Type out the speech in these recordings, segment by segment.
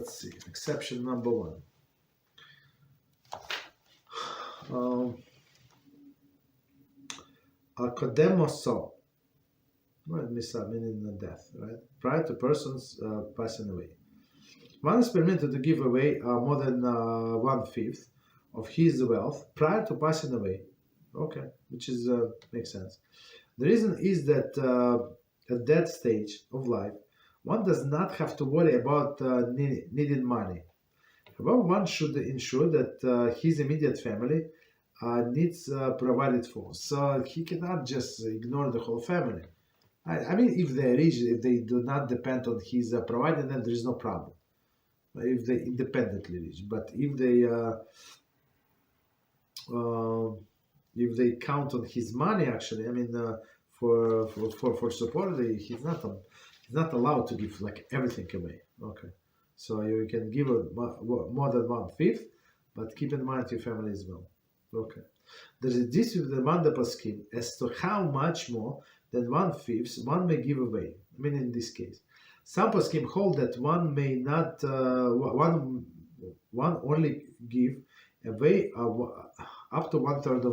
let's see. Exception number 1. Akodemoso. Right, misa, meaning death, right? Prior to persons passing away. One is permitted to give away more than 1/5 of his wealth prior to passing away. Okay, which is makes sense. The reason is that at that stage of life, one does not have to worry about needing money. However, one should ensure that his immediate family needs provided for. So he cannot just ignore the whole family. I mean, if they're rich, if they do not depend on his providing, then there is no problem. If they independently rich, but if they count on his money, actually, I mean, for support, he's not allowed to give like everything away. Okay, so you can give more than 1/5, but keep in mind your family as well. Okay, there is a dispute among the poskim as to how much more than 1/5 one may give away. I mean, in this case, some poskim hold that one may not one only give away up to 1/3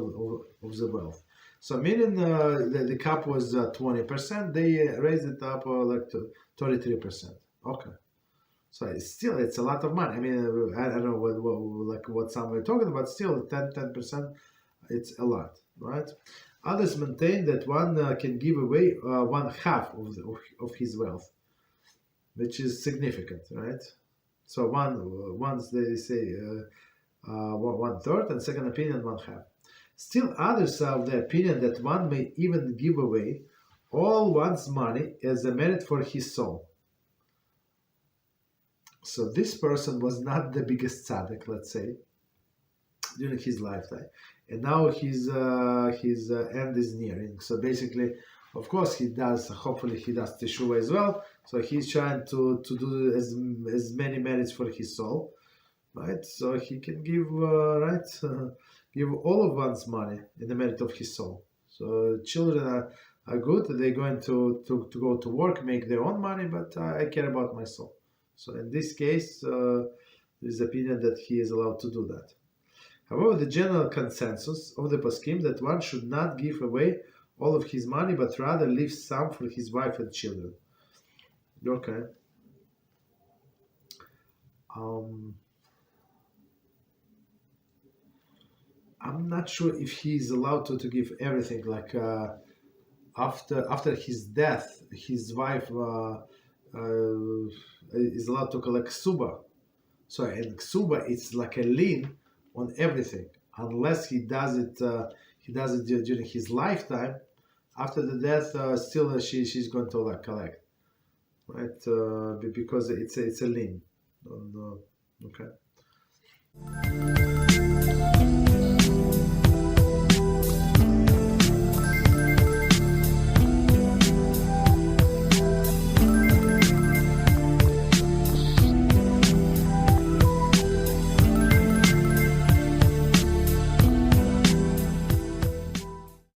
of the wealth. So meaning the cap was 20%, they raised it up like to 33%. Okay, so it's a lot of money. I mean, I don't know what some are talking about. Still, 10%, it's a lot, right? Others maintain that one can give away 1/2 of his wealth, which is significant, right? So once they say 1/3, and second opinion 1/2. Still others are of the opinion that one may even give away all one's money as a merit for his soul. So this person was not the biggest tzaddik, let's say, during his lifetime, and now his end is nearing. So basically, of course, hopefully he does Teshuvah as well. So he's trying to do as many merits for his soul, right? So he can give give all of one's money in the merit of his soul. So children are good. They're going to go to work, make their own money, but I care about my soul. So in this case, there's opinion that he is allowed to do that. However, the general consensus of the poskim that one should not give away all of his money, but rather leave some for his wife and children. Okay. I'm not sure if he is allowed to give everything. Like after his death, his wife is allowed to collect ksuba. So in ksuba, it's like a lien on everything, unless he does it during his lifetime. After the death, still she's going to collect, right? Because it's a lien